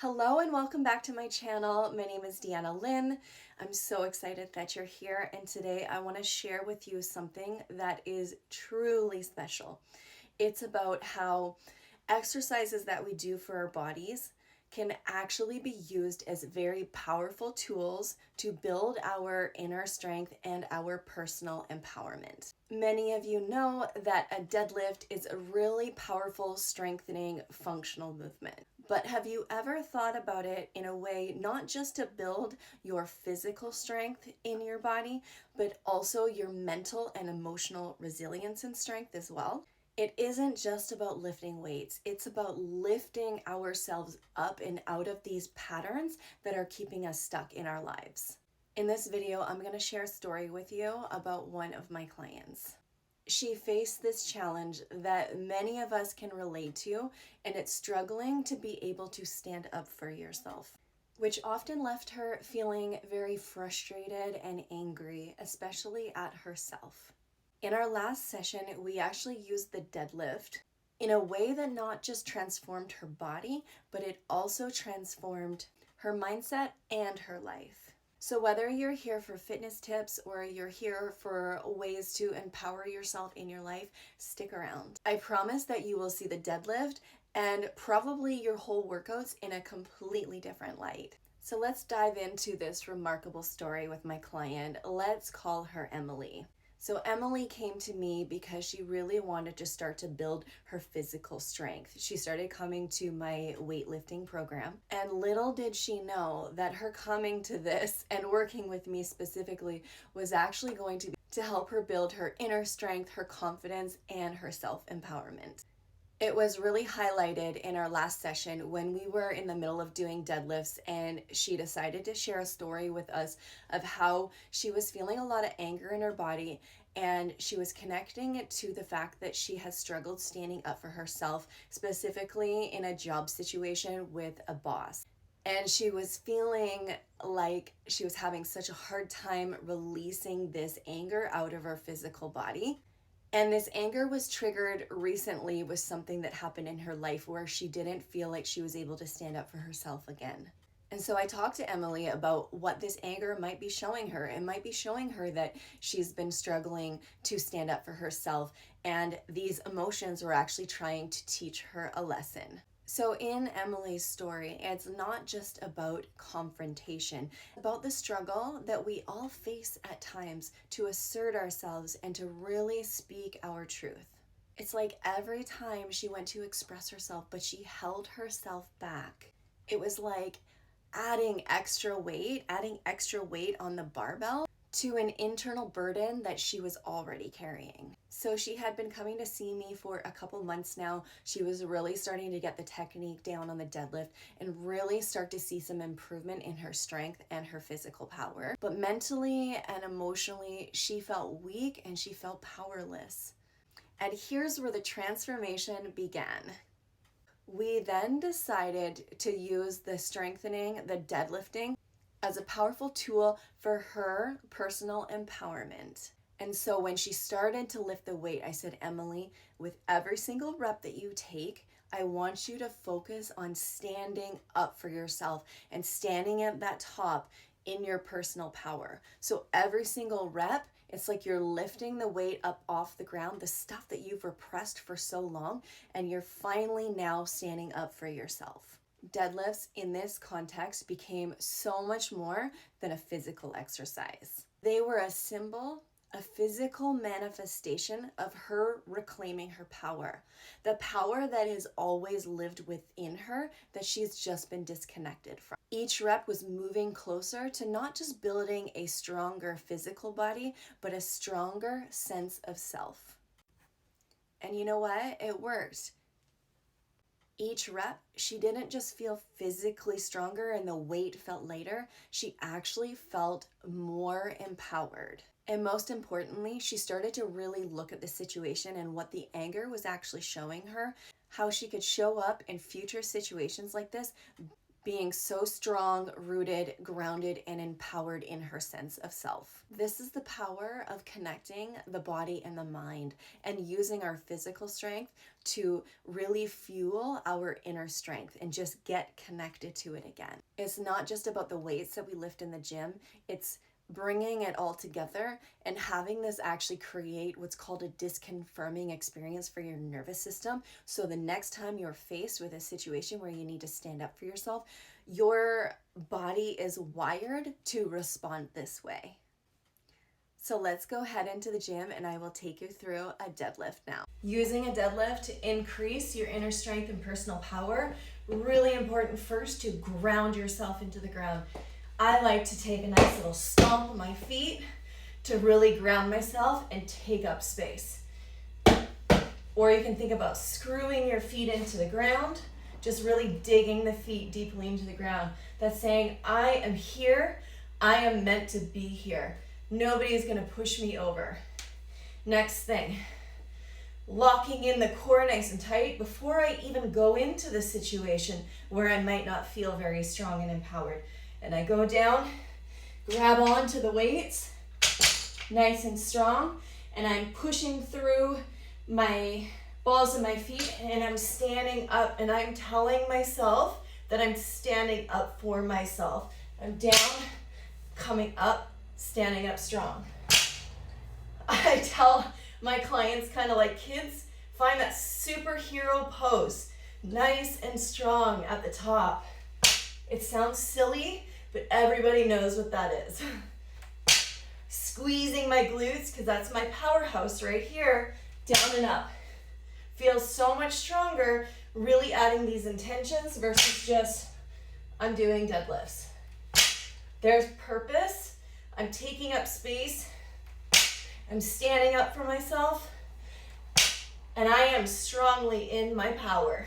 Hello and welcome back to my channel. My name is Deanna Lynn. I'm so excited that you're here, and today I want to share with you something that is truly special. It's about how exercises that we do for our bodies can actually be used as very powerful tools to build our inner strength and our personal empowerment. Many of you know that a deadlift is a really powerful, strengthening, functional movement. But have you ever thought about it in a way not just to build your physical strength in your body, but also your mental and emotional resilience and strength as well? It isn't just about lifting weights. It's about lifting ourselves up and out of these patterns that are keeping us stuck in our lives. In this video, I'm going to share a story with you about one of my clients. She faced this challenge that many of us can relate to, and it's struggling to be able to stand up for yourself, which often left her feeling very frustrated and angry, especially at herself. In our last session, we actually used the deadlift in a way that not just transformed her body, but it also transformed her mindset and her life. So whether you're here for fitness tips or you're here for ways to empower yourself in your life, stick around. I promise that you will see the deadlift and probably your whole workouts in a completely different light. So let's dive into this remarkable story with my client. Let's call her Emily. So Emily came to me because she really wanted to start to build her physical strength. She started coming to my weightlifting program, and little did she know that her coming to this and working with me specifically was actually going to be to help her build her inner strength, her confidence, and her self-empowerment. It was really highlighted in our last session when we were in the middle of doing deadlifts, and she decided to share a story with us of how she was feeling a lot of anger in her body, and she was connecting it to the fact that she has struggled standing up for herself, specifically in a job situation with a boss. And she was feeling like she was having such a hard time releasing this anger out of her physical body. And this anger was triggered recently with something that happened in her life where she didn't feel like she was able to stand up for herself again. And so I talked to Emily about what this anger might be showing her. It might be showing her that she's been struggling to stand up for herself, and these emotions were actually trying to teach her a lesson. So in Emily's story, it's not just about confrontation, about the struggle that we all face at times to assert ourselves and to really speak our truth. It's like every time she went to express herself, but she held herself back. It was like adding extra weight on the barbell to an internal burden that she was already carrying. So she had been coming to see me for a couple months now. She was really starting to get the technique down on the deadlift and really start to see some improvement in her strength and her physical power. But mentally and emotionally, she felt weak and she felt powerless. And here's where the transformation began. We then decided to use the strengthening, the deadlifting, as a powerful tool for her personal empowerment. And so when she started to lift the weight, I said, Emily, with every single rep that you take, I want you to focus on standing up for yourself and standing at that top in your personal power. So every single rep, it's like you're lifting the weight up off the ground, the stuff that you've repressed for so long, and you're finally now standing up for yourself. Deadlifts in this context became so much more than a physical exercise. They were a symbol, a physical manifestation of her reclaiming her power, the power that has always lived within her that she's just been disconnected from. Each rep was moving closer to not just building a stronger physical body, but a stronger sense of self. And you know what? It worked. Each rep, she didn't just feel physically stronger and the weight felt lighter, she actually felt more empowered. And most importantly, she started to really look at the situation and what the anger was actually showing her, how she could show up in future situations like this being so strong, rooted, grounded, and empowered in her sense of self. This is the power of connecting the body and the mind and using our physical strength to really fuel our inner strength and just get connected to it again. It's not just about the weights that we lift in the gym, it's bringing it all together and having this actually create what's called a disconfirming experience for your nervous system. So the next time you're faced with a situation where you need to stand up for yourself, your body is wired to respond this way. So let's go head into the gym and I will take you through a deadlift now. Using a deadlift to increase your inner strength and personal power, really important first to ground yourself into the ground. I like to take a nice little stomp on my feet to really ground myself and take up space. Or you can think about screwing your feet into the ground, just really digging the feet deeply into the ground. That's saying, I am here, I am meant to be here. Nobody is going to push me over. Next thing, locking in the core nice and tight before I even go into the situation where I might not feel very strong and empowered. And I go down, grab onto the weights, nice and strong, and I'm pushing through my balls of my feet and I'm standing up and I'm telling myself that I'm standing up for myself. I'm down, coming up, standing up strong. I tell my clients, kind of like kids, find that superhero pose, nice and strong at the top. It sounds silly, but everybody knows what that is. Squeezing my glutes, because that's my powerhouse right here, down and up. Feels so much stronger, really adding these intentions versus just, I'm doing deadlifts. There's purpose. I'm taking up space. I'm standing up for myself. And I am strongly in my power.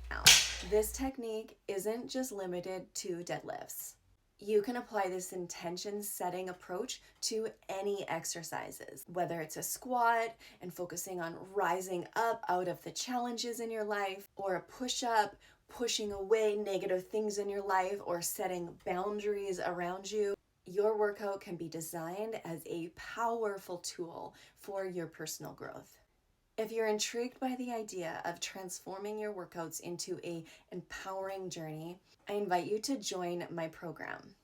Now, this technique isn't just limited to deadlifts. You can apply this intention setting approach to any exercises, whether it's a squat and focusing on rising up out of the challenges in your life, or a push-up, pushing away negative things in your life, or setting boundaries around you. Your workout can be designed as a powerful tool for your personal growth. If you're intrigued by the idea of transforming your workouts into an empowering journey, I invite you to join my program.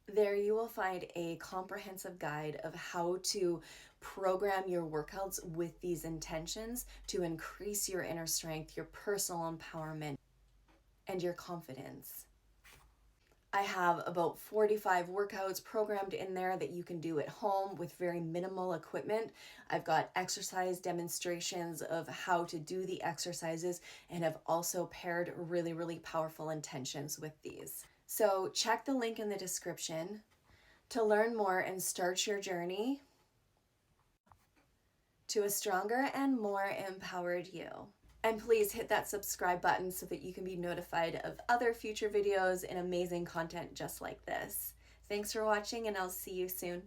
There you will find a comprehensive guide of how to program your workouts with these intentions to increase your inner strength, your personal empowerment, and your confidence. I have about 45 workouts programmed in there that you can do at home with very minimal equipment. I've got exercise demonstrations of how to do the exercises and have also paired really, really powerful intentions with these. So check the link in the description to learn more and start your journey to a stronger and more empowered you. And please hit that subscribe button so that you can be notified of other future videos and amazing content just like this. Thanks for watching, and I'll see you soon.